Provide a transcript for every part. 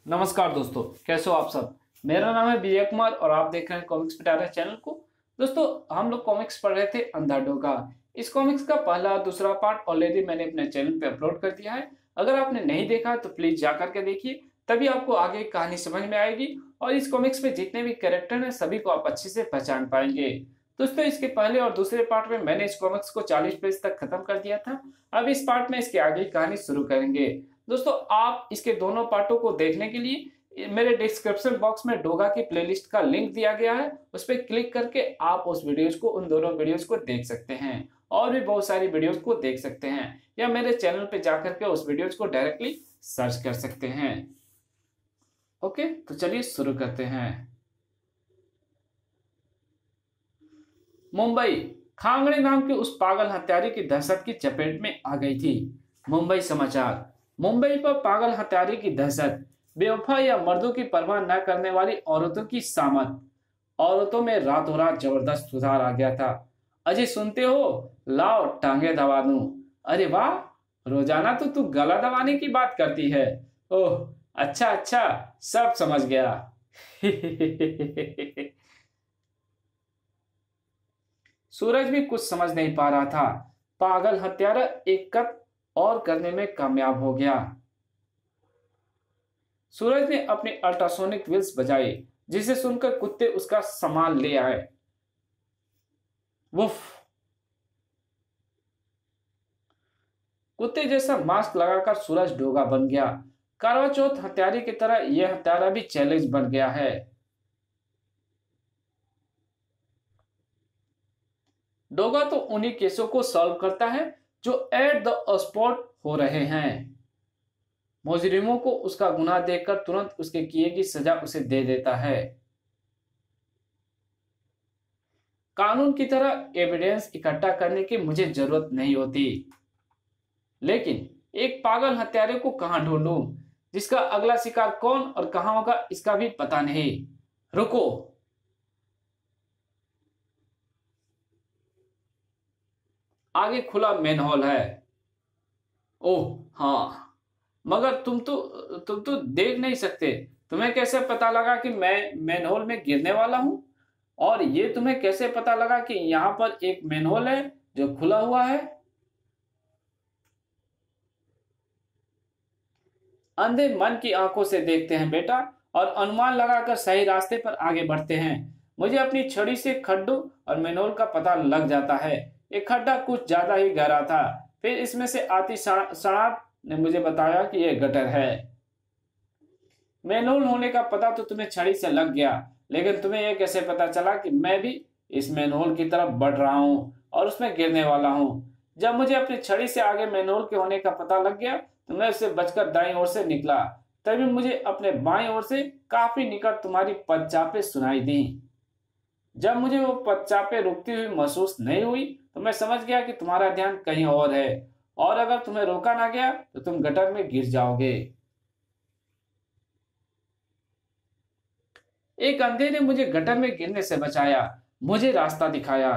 नमस्कार दोस्तों, कैसे हो आप सब। मेरा नाम है विजय कुमार और आप देख रहे हैं कॉमिक्स पिटारा चैनल को। दोस्तों, हम लोग कॉमिक्स पढ़ रहे थे अंधाधुन। इस कॉमिक्स का पहला और दूसरा पार्ट ऑलरेडी मैंने अपने चैनल पे अपलोड कर दिया है। अगर आपने नहीं देखा है तो प्लीज जाकर के देखिए, तभी आपको आगे कहानी समझ में आएगी और इस कॉमिक्स में जितने भी कैरेक्टर हैं सभी को आप अच्छे से पहचान पाएंगे। दोस्तों, इसके पहले और दूसरे पार्ट में मैंने इस कॉमिक्स को 40 पेज तक खत्म कर दिया था। अब इस पार्ट में इसके आगे कहानी शुरू करेंगे। दोस्तों, आप इसके दोनों पार्टों को देखने के लिए मेरे डिस्क्रिप्शन बॉक्स में डोगा की प्लेलिस्ट का लिंक दिया गया है, उस पर क्लिक करके आप उन दोनों वीडियोस को देख सकते हैं और भी बहुत सारी वीडियोस को देख सकते हैं, या मेरे चैनल पे जाकर के उस वीडियोस को डायरेक्टली सर्च कर सकते हैं। ओके, तो चलिए शुरू करते हैं। मुंबई खांगड़े नाम के उस पागल हत्यारे की दहशत की चपेट में आ गई थी। मुंबई समाचार। मुंबई पर पागल हत्यारे की दहशत, बेवफा या मर्दों की परवाह न करने वाली औरतों की सामत। औरतों में रातों रात जबरदस्त सुधार आ गया था। अजय सुनते हो, लाओ टांगे दबा दूं। अरे वाह, रोजाना तो तू गला दबाने की बात करती है। ओह, अच्छा अच्छा, सब समझ गया। सूरज भी कुछ समझ नहीं पा रहा था। पागल हत्यारा एक कट और करने में कामयाब हो गया। सूरज ने अपने अल्ट्रासोनिक व्हील्स बजाई, जिसे सुनकर कुत्ते उसका सामान ले आए। वुफ। कुत्ते जैसा मास्क लगाकर सूरज डोगा बन गया। करवा चौथ हत्यारे की तरह यह हत्यारा भी चैलेंज बन गया है। डोगा तो उन्हीं केसों को सॉल्व करता है जो एट द स्पॉट हो रहे हैं। मुजरिमों को उसका गुनाह देखकर तुरंत उसके किए की सजा उसे दे देता है। कानून की तरह एविडेंस इकट्ठा करने की मुझे जरूरत नहीं होती, लेकिन एक पागल हत्यारे को कहां ढूंढूं जिसका अगला शिकार कौन और कहां होगा इसका भी पता नहीं। रुको, आगे खुला मेन हॉल है। ओह हाँ, मगर तुम तो देख नहीं सकते। तुम्हें कैसे पता लगा कि मैं मैनहोल में गिरने वाला हूं? और ये तुम्हें कैसे पता लगा कि यहां पर एक मैनहोल है जो खुला हुआ है? अंधे मन की आंखों से देखते हैं बेटा, और अनुमान लगाकर सही रास्ते पर आगे बढ़ते हैं। मुझे अपनी छड़ी से खड्डों और मैनहोल का पता लग जाता है। एक खड्डा कुछ ज्यादा ही गहरा था। फिर इसमें से आती सड़ाप ने मुझे बताया कि यह गटर है। मैनहोल होने का पता तो तुम्हें छड़ी से लग गया, लेकिन तुम्हें यह कैसे पता चला कि मैं भी इस मैनहोल की तरफ बढ़ रहा हूं और उसमें गिरने वाला हूं? जब मुझे अपनी छड़ी से आगे मैनहोल के होने का पता लग गया तो मैं उससे बचकर दाईं ओर से निकला। तभी मुझे अपने बाईं ओर से काफी निकट तुम्हारी पदचापें सुनाई दी। जब मुझे वो पदचापें रुकती हुई महसूस नहीं हुई तो मैं समझ गया कि तुम्हारा ध्यान कहीं और है, और अगर तुम्हें रोका ना गया तो तुम गटर में गिर जाओगे। एक अंधे ने मुझे गटर में गिरने से बचाया, मुझे रास्ता दिखाया।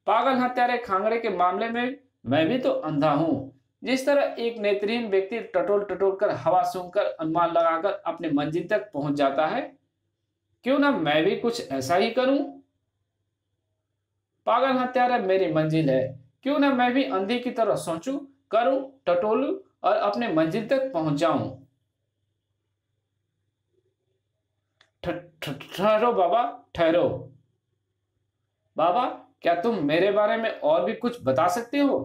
पागल हत्यारे खांगड़े के मामले में मैं भी तो अंधा हूं। जिस तरह एक नेत्रहीन व्यक्ति टटोल टटोल कर हवा सूंघकर अनुमान लगाकर अपने मंजिल तक पहुंच जाता है, क्यों ना मैं भी कुछ ऐसा ही करूं? पागल हत्यारा मेरी मंजिल है, क्यों ना मैं भी अंधे की तरह सोचूं, करूं, टटोलूं और अपने मंजिल तक पहुंच जाऊं। ठहरो बाबा, ठहरो। बाबा, क्या तुम मेरे बारे में और भी कुछ बता सकते हो?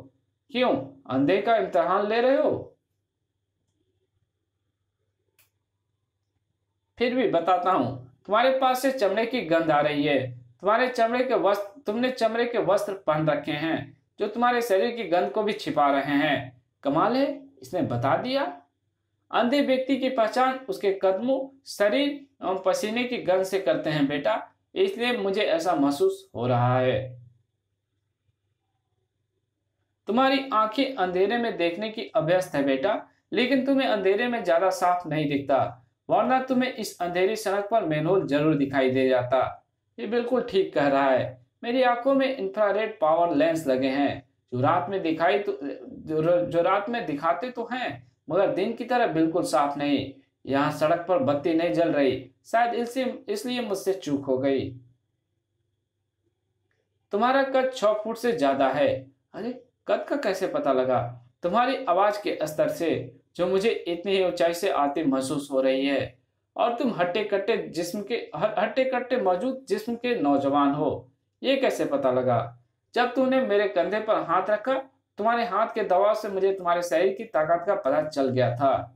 क्यों, अंधे का इम्तिहान ले रहे हो? फिर भी बताता हूं। तुम्हारे पास से चमड़े की गंध आ रही है। तुमने चमड़े के वस्त्र पहन रखे हैं जो तुम्हारे शरीर की गंध को भी छिपा रहे हैं। कमाल है, इसने बता दिया। अंधे व्यक्ति की पहचान उसके कदमों, शरीर एवं पसीने की गंध से करते हैं बेटा, इसलिए मुझे ऐसा महसूस हो रहा है। तुम्हारी आंखें अंधेरे में देखने की अभ्यस्त है बेटा, लेकिन तुम्हें अंधेरे में ज्यादा साफ नहीं दिखता, वरना तुम्हें इस अंधेरी सड़क पर मैनहोल जरूर दिखाई दे जाता। ये बिल्कुल ठीक कह रहा है। मेरी आंखों में इंफ्रारेड पावर लेंस लगे हैं जो रात में दिखाते तो हैं, मगर दिन की तरह बिल्कुल साफ नहीं। यहाँ सड़क पर बत्ती नहीं जल रही, शायद इसलिए मुझसे चूक हो गई। तुम्हारा कद 6 फुट से ज्यादा है। अरे, कद का कैसे पता लगा? तुम्हारी आवाज के स्तर से, जो मुझे इतनी ही ऊंचाई से आती महसूस हो रही है। और तुम हट्टे कट्टे मौजूद जिस्म के नौजवान हो। ये कैसे पता लगा? जब तूने मेरे कंधे पर हाथ रखा, तुम्हारे हाथ के दबाव से मुझे तुम्हारे शरीर की ताकत का पता चल गया था।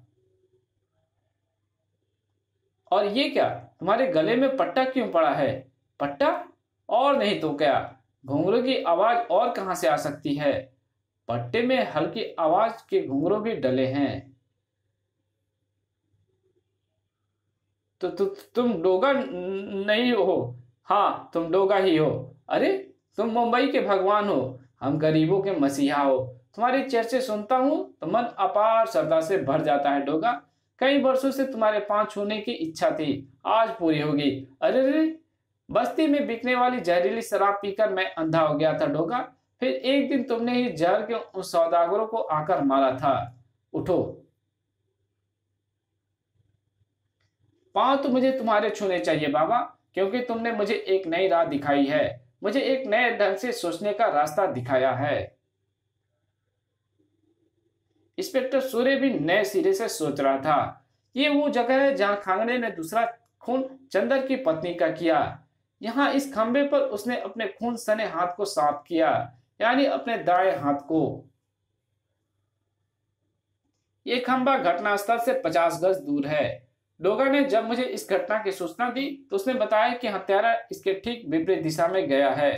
और ये क्या, तुम्हारे गले में पट्टा क्यों पड़ा है? पट्टा? और नहीं तो क्या, घुंघरू की आवाज और कहां से आ सकती है? पट्टे में हल्की आवाज के घुंघरू भी डले हैं। तुम डोगा नहीं हो? हाँ, तुम डोगा ही हो। अरे, तुम मुंबई के भगवान हो, हम गरीबों के मसीहा हो। तुम्हारी चर्चे सुनता हूँ तो मन अपार श्रद्धा से भर जाता है डोगा। कई वर्षों से तुम्हारे पांव छूने की इच्छा थी, आज पूरी होगी। अरे रे, बस्ती में बिकने वाली जहरीली शराब पीकर मैं अंधा हो गया था डोगा। फिर एक दिन तुमने ही जहर के उस सौदागरों को आकर मारा था। उठो। पांव तो मुझे तुम्हारे छूने चाहिए बाबा, क्योंकि तुमने मुझे एक नई राह दिखाई है, मुझे एक नए ढंग से सोचने का रास्ता दिखाया है। इंस्पेक्टर सूर्य भी नए सिरे से सोच रहा था। ये वो जगह है जहां खांगड़े ने दूसरा खून चंदर की पत्नी का किया। यहाँ इस खंबे पर उसने अपने खून सने हाथ को साफ किया, यानी अपने दाएं हाथ को। ये खंबा घटनास्थल से 50 गज दूर है। डोगा ने जब मुझे इस घटना की सूचना दी तो उसने बताया कि हत्यारा इसके ठीक विपरीत दिशा में गया है,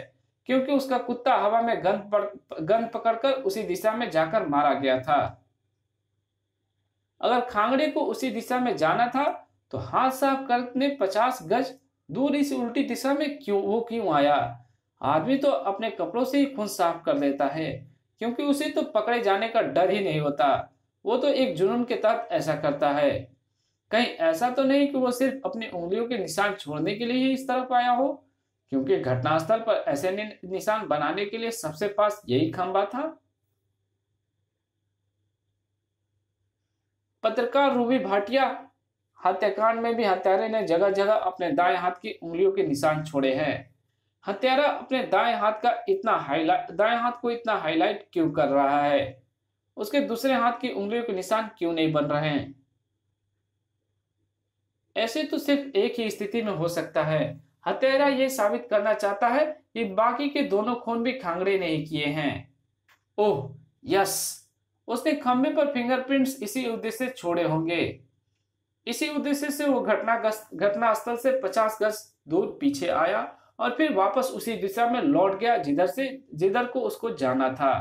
क्योंकि उसका कुत्ता हवा में गंध पकड़कर उसी दिशा में जाकर मारा गया था। अगर खांगड़े को उसी दिशा में जाना था तो हाथ साफ करने 50 गज दूर इस उल्टी दिशा में क्यों आया? आदमी तो अपने कपड़ों से ही खून साफ कर लेता है, क्योंकि उसे तो पकड़े जाने का डर ही नहीं होता। वो तो एक जुनून के तहत ऐसा करता है। कहीं ऐसा तो नहीं कि वो सिर्फ अपनी उंगलियों के निशान छोड़ने के लिए ही इस तरफ आया हो, क्योंकि घटनास्थल पर ऐसे निशान बनाने के लिए सबसे पास यही खंबा था। पत्रकार रूबी भाटिया, हत्याकांड में भी हत्यारे ने जगह जगह अपने दाएं हाथ की उंगलियों के निशान छोड़े हैं। हत्यारा अपने दाएं हाथ को इतना हाईलाइट क्यों कर रहा है? उसके दूसरे हाथ की उंगलियों के निशान क्यों नहीं बन रहे हैं? ऐसे तो सिर्फ एक ही स्थिति में हो सकता है। हत्यारा यह साबित करना चाहता है कि बाकी के दोनों खून भी खांगड़े ने ही किए हैं। ओह यस, उसने खंबे पर फिंगरप्रिंट्स इसी उद्देश्य से छोड़े होंगे। इसी उद्देश्य से वो घटनास्थल से 50 गज दूर पीछे आया और फिर वापस उसी दिशा में लौट गया जिधर को उसको जाना था।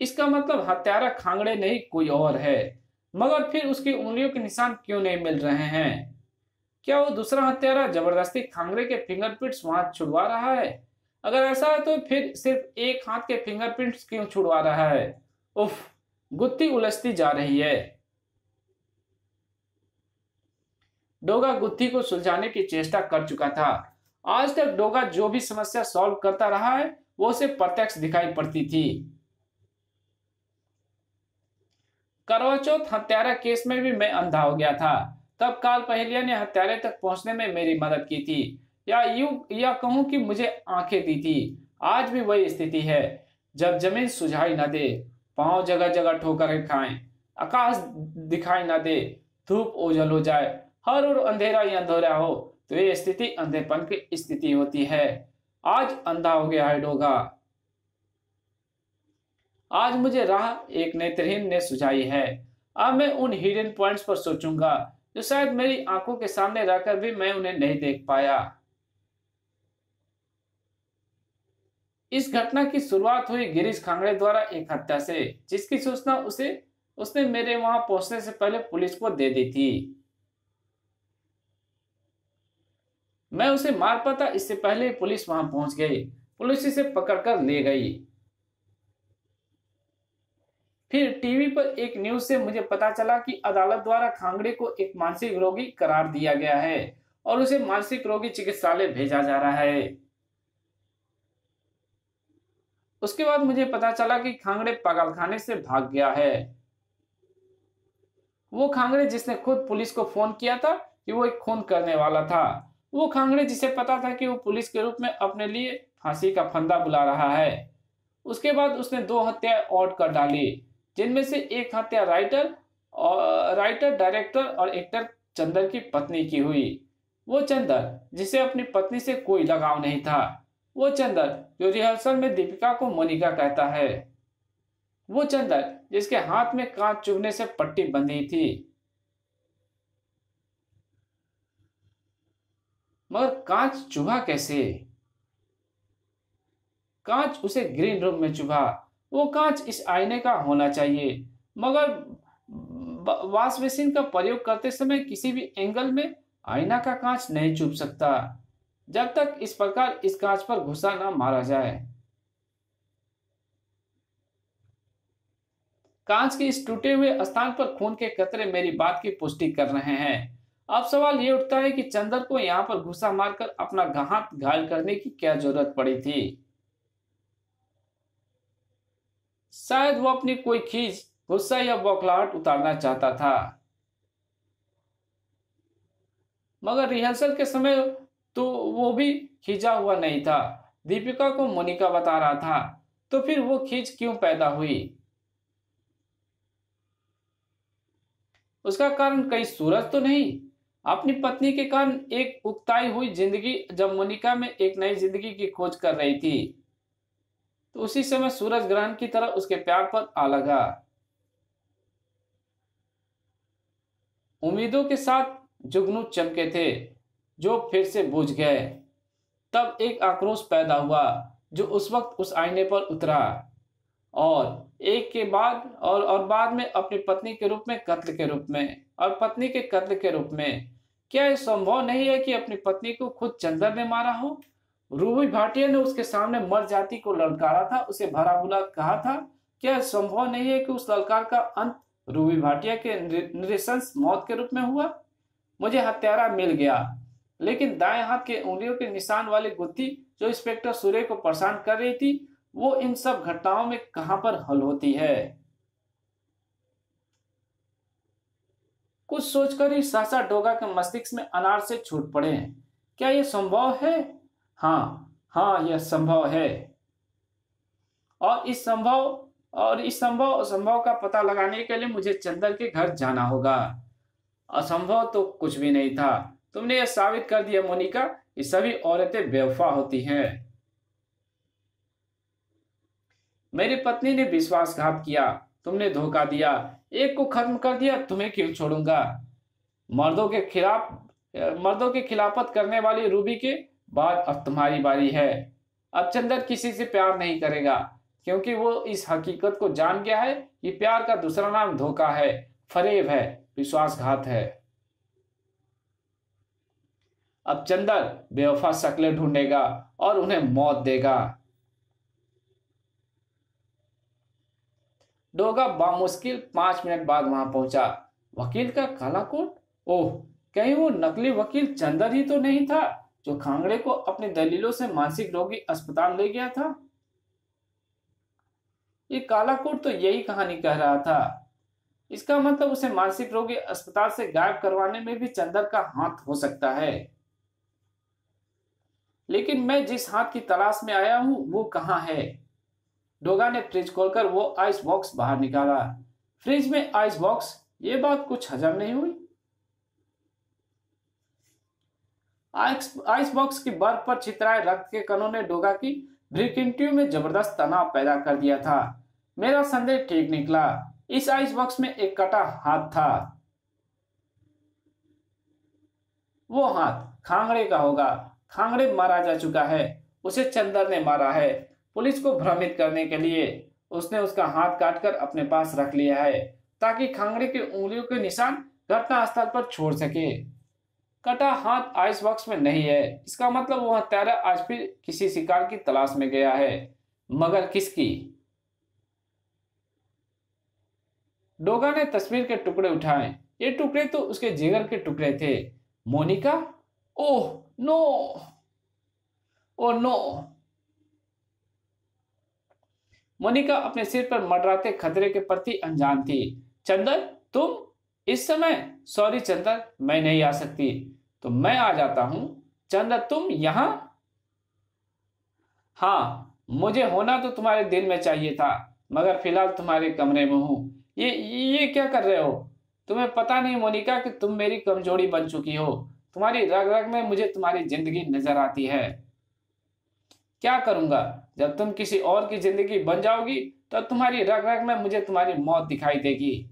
इसका मतलब हत्यारा खांगड़े नहीं कोई और है। मगर फिर उसकी उंगलियों के निशान क्यों नहीं मिल रहे हैं? क्या वो दूसरा हत्यारा जबरदस्ती खांगड़े के फिंगरप्रिंट्स वहां छुड़वा रहा है? अगर ऐसा है तो फिर सिर्फ एक हाथ के फिंगरप्रिंट्स क्यों छुड़वा रहा है? उफ, गुत्थी उलझती जा रही है। डोगा गुत्थी को सुलझाने की चेष्टा कर चुका था। आज तक डोगा जो भी समस्या सॉल्व करता रहा है वो उसे प्रत्यक्ष दिखाई पड़ती थी। करवा चौथ हत्यारा केस में भी मैं अंधा हो गया था। तब काल पहेलिया ने हत्यारे तक पहुंचने में मेरी मदद की थी, या कहूं कि मुझे आंखें दी थी। आज भी वही स्थिति है। जब जमीन सुझाई न दे, पांव जगह जगह ठोकरें खाएं, आकाश दिखाई न दे, धूप ओझल हो जाए, हर और अंधेरा ही अंधेरा हो, तो ये स्थिति अंधेपन की स्थिति होती है। आज अंधा हो गया है डोगा। आज मुझे राह एक नेत्रहीन ने सुझाई है। अब मैं उन हिडन पॉइंट्स पर सोचूंगा जो शायद मेरी आंखों के सामने रहकर भी मैं उन्हें नहीं देख पाया। इस घटना की शुरुआत हुई गिरीश खांगड़े द्वारा एक हत्या से, जिसकी सूचना उसने मेरे वहां पहुंचने से पहले पुलिस को दे दी थी। मैं उसे मार पाता इससे पहले ही पुलिस वहां पहुंच गई। पुलिस इसे पकड़कर ले गई। फिर टीवी पर एक न्यूज से मुझे पता चला कि अदालत द्वारा खांगड़े को एक मानसिक रोगी करार दिया गया है और उसे मानसिक रोगी चिकित्सालय भेजा जा रहा है। उसके बाद मुझे पता चला कि खांगड़े पागलखाने से भाग गया है। वो खांगड़े जिसने खुद पुलिस को फोन किया था कि वो एक खून करने वाला था, वो खांगड़े जिसे पता था कि वो पुलिस के रूप में अपने लिए फांसी का फंदा बुला रहा है। उसके बाद उसने 2 हत्याएं और कर डाली, जिनमें से एक हत्या राइटर, डायरेक्टर और एक्टर चंदर की पत्नी की हुई। वो चंदर जिसे अपनी पत्नी से कोई लगाव नहीं था, वो चंदर जो रिहर्सल में दीपिका को मोनिका कहता है, वो चंदर जिसके हाथ में कांच चुभने से पट्टी बंधी थी। मगर कांच चुभा कैसे? कांच उसे ग्रीन रूम में चुभा। वो कांच इस आईने का होना चाहिए, मगर वॉश बेसिन का प्रयोग करते समय किसी भी एंगल में आईना का कांच नहीं चुभ सकता, जब तक इस प्रकार इस कांच पर घुसा न मारा जाए। कांच के इस टूटे हुए स्थान पर खून के कतरे मेरी बात की पुष्टि कर रहे हैं। अब सवाल ये उठता है कि चंदर को यहाँ पर घुसा मारकर अपना हाथ घायल करने की क्या जरूरत पड़ी थी? शायद वो अपनी कोई खींच, गुस्सा या बौखलाहट उतारना चाहता था। मगर रिहर्सल के समय तो वो भी खींचा हुआ नहीं था, दीपिका को मोनिका बता रहा था, तो फिर वो खींच क्यों पैदा हुई? उसका कारण कहीं सूरज तो नहीं? अपनी पत्नी के कारण एक उकताई हुई जिंदगी जब मोनिका में एक नई जिंदगी की खोज कर रही थी, तो उसी समय सूरज ग्रहण की तरह उसके प्यार पर आ लगा। उम्मीदों के साथ जुगनू चमके थे जो फिर से बुझ गए। तब एक आक्रोश पैदा हुआ जो उस वक्त उस आईने पर उतरा, और एक के बाद और बाद में अपनी पत्नी के रूप में, कत्ल के रूप में, और पत्नी के कत्ल के रूप में। क्या यह संभव नहीं है कि अपनी पत्नी को खुद चंदर ने मारा हो? रूबी भाटिया ने उसके सामने मर जाति को ललकारा था, उसे भला बुरा कहा था। क्या यह संभव नहीं है कि उस ललकार का अंत रूबी भाटिया के नृशंस मौत के रूप में हुआ? मुझे हत्यारा मिल गया, लेकिन दाएं हाथ के उंगलियों के निशान वाली गुत्थी जो इंस्पेक्टर सूर्य को परेशान कर रही थी, वो इन सब घटनाओं में कहां पर हल होती है? कुछ सोचकर ही सहसा डोगा के मस्तिष्क में अनार से छूट पड़े। क्या यह संभव है? हाँ हाँ, यह संभव है। और इस संभव असंभव का पता लगाने के लिए मुझे चंदर के घर जाना होगा। असंभव तो कुछ भी नहीं था। तुमने यह साबित कर दिया मोनिका कि सभी औरतें बेवफा होती हैं। मेरी पत्नी ने विश्वासघात किया, तुमने धोखा दिया, एक को खत्म कर दिया, तुम्हें क्यों छोड़ूंगा? मर्दों के खिलाफत करने वाली रूबी के बाद अब तुम्हारी बारी है। अब चंदर किसी से प्यार नहीं करेगा, क्योंकि वो इस हकीकत को जान गया है कि प्यार का दूसरा नाम धोखा है, फरेब है, विश्वासघात है। अब चंदर बेवफा शक्लें ढूंढेगा और उन्हें मौत देगा। डोगा बामुश्किल 5 मिनट बाद वहां पहुंचा। वकील का काला कोट? ओह, कहीं वो नकली वकील चंदर ही तो नहीं था जो खांगड़े को अपनी दलीलों से मानसिक रोगी अस्पताल ले गया था? ये काला कोट तो यही कहानी कह रहा था। इसका मतलब उसे मानसिक रोगी अस्पताल से गायब करवाने में भी चंदर का हाथ हो सकता है। लेकिन मैं जिस हाथ की तलाश में आया हूं वो कहां है? डोगा ने फ्रिज खोलकर वो आइस बॉक्स बाहर निकाला। फ्रिज में आइस बॉक्स? ये बात कुछ हजम नहीं हुई। आइस बॉक्स की बर्फ पर छितराए रक्त के कणों ने डोगा की ब्रिकिंटियों में जबरदस्त तनाव पैदा कर दिया था। मेरा संदेह ठीक निकला। इस आइस बॉक्स में एक कटा हाथ था। वो हाथ खांगड़े का होगा। खांगड़े मारा जा चुका है, उसे चंदर ने मारा है। पुलिस को भ्रमित करने के लिए उसने उसका हाथ काटकर अपने पास रख लिया है, ताकि खांगड़े की उंगलियों के निशान घटना स्थल पर छोड़ सके। कटा हाथ आइस बॉक्स में नहीं है, इसका मतलब वो हत्यारा आज फिर किसी शिकार की तलाश में गया है, मगर किसकी? डोगा ने तस्वीर के टुकड़े उठाए। ये टुकड़े तो उसके जिगर के टुकड़े थे। Monika? Oh no, oh no. Monika अपने सिर पर मंडराते खतरे के प्रति अनजान थी। चंदर, तुम इस समय? सॉरी चंदर, मैं नहीं आ सकती। तो मैं आ जाता हूं। चंदर, तुम यहाँ? हाँ, मुझे होना तो तुम्हारे दिल में चाहिए था, मगर फिलहाल तुम्हारे कमरे में हूँ। ये क्या कर रहे हो? तुम्हें पता नहीं मोनिका कि तुम मेरी कमजोरी बन चुकी हो। तुम्हारी रग रग में मुझे तुम्हारी जिंदगी नजर आती है। क्या करूंगा? जब तुम किसी और की जिंदगी बन जाओगी तब तुम्हारी रग रग में मुझे तुम्हारी मौत दिखाई देगी।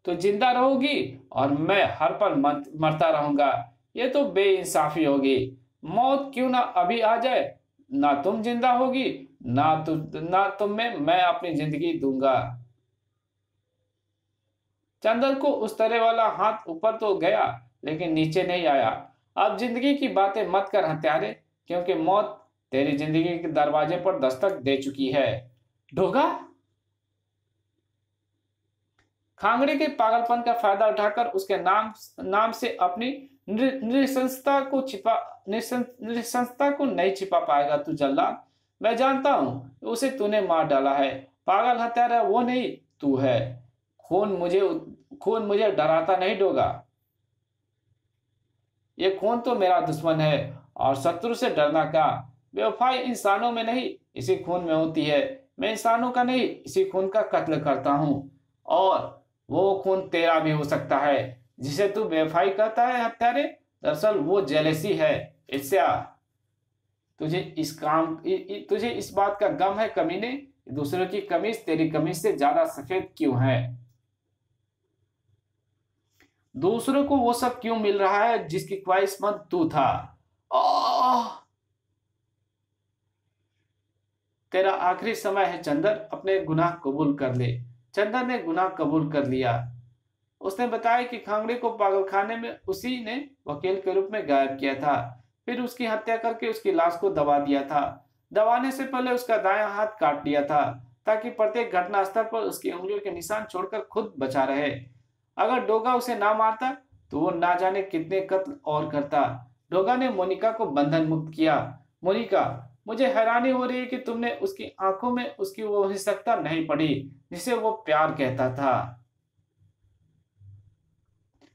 तो जिंदा रहोगी और मैं हर पल मरता रहूंगा। ये तो बेइंसाफी होगी। मौत क्यों ना अभी आ जाए। ना तुम जिंदा होगी, ना तुम में मैं अपनी जिंदगी दूंगा। चंदर को उस तरह वाला हाथ ऊपर तो गया लेकिन नीचे नहीं आया। अब जिंदगी की बातें मत कर हत्यारे, क्योंकि मौत तेरी जिंदगी के दरवाजे पर दस्तक दे चुकी है। ढोगा खांगड़े के पागलपन का फायदा उठाकर उसके नाम से अपनी नृशंसता को नहीं छिपा पाएगा तू जल्लाद। मैं जानता हूं उसे तूने मार डाला है। पागल हत्यारा वो नहीं, तू है। खून मुझे खून मुझे डराता नहीं डोगा। ये खून तो मेरा दुश्मन है, और शत्रु से डरना क्या। बेवफाई इंसानों में नहीं, इसी खून में होती है। मैं इंसानों का नहीं, इसी खून का कत्ल करता हूं। और वो खून तेरा भी हो सकता है, जिसे तू बेवफाई करता है हत्यारे। दरअसल वो जेलेसी है, ईर्ष्या। तुझे इस बात का गम है कमीने, दूसरों की कमीज तेरी कमीज से ज्यादा सफेद क्यों है। दूसरों को वो सब क्यों मिल रहा है जिसकी ख्वाहिशमंद तू था। आह! तेरा आखिरी समय है चंदर, अपने गुनाह कबूल कर ले। चंदर ने गुनाह कबूल कर लिया। उसने बताया कि खांगड़े को पागलखाने में उसी ने वकील के रूप में गायब किया था, फिर उसकी हत्या करके उसकी लाश को दबा दिया था। दबाने से पहले उसका दायां हाथ काट लिया था, ताकि प्रत्येक घटना स्थल पर उसकी उंगलियों के निशान छोड़कर खुद बचा रहे। अगर डोगा उसे ना मारता तो वो ना जाने कितने कत्ल और करता। डोगा ने मोनिका को बंधन मुक्त किया। मोनिका, मुझे हैरानी हो रही है कि तुमने उसकी आंखों में उसकी वो हिंसकता नहीं पड़ी जिसे वो प्यार कहता था।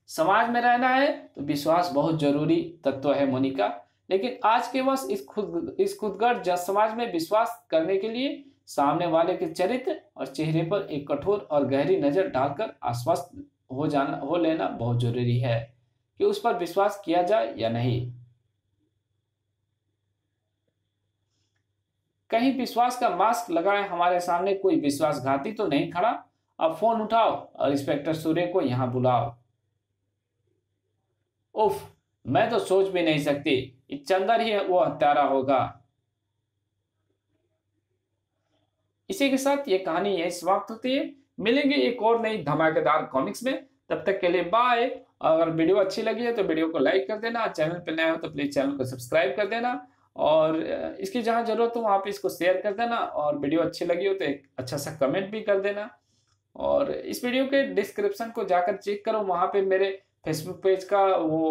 समाज में रहना है तो विश्वास बहुत जरूरी तत्व है मोनिका, लेकिन आज के वक्त इस खुदगर्ज समाज में विश्वास करने के लिए सामने वाले के चरित्र और चेहरे पर एक कठोर और गहरी नजर डालकर आश्वस्त हो लेना बहुत जरूरी है कि उस पर विश्वास किया जाए या नहीं। कहीं विश्वास का मास्क लगाए हमारे सामने कोई विश्वासघाती तो नहीं खड़ा। अब फोन उठाओ और इंस्पेक्टर सूर्य को यहां बुलाओ। उफ, मैं तो सोच भी नहीं सकती, चंदर ही वो हत्यारा होगा। इसी के साथ ये कहानी यही समाप्त होती है। मिलेंगे एक और नई धमाकेदार कॉमिक्स में, तब तक के लिए बाय। अगर वीडियो अच्छी लगी है तो वीडियो को लाइक कर देना, चैनल पर नया हो तो प्लीज चैनल को सब्सक्राइब कर देना, और इसकी जहां जरूरत हो वहां पे इसको शेयर कर देना, और वीडियो अच्छी लगी हो तो एक अच्छा सा कमेंट भी कर देना। और इस वीडियो के डिस्क्रिप्शन को जाकर चेक करो, वहां पे मेरे फेसबुक पेज का वो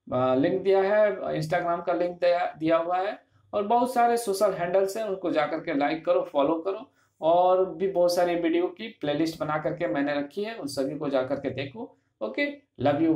लिंक दिया है, इंस्टाग्राम का लिंक दिया हुआ है, और बहुत सारे सोशल हैंडल्स हैं, उनको जाकर के लाइक करो, फॉलो करो। और भी बहुत सारी वीडियो की प्लेलिस्ट बना करके मैंने रखी है, उन सभी को जाकर के देखो। Okay, love you.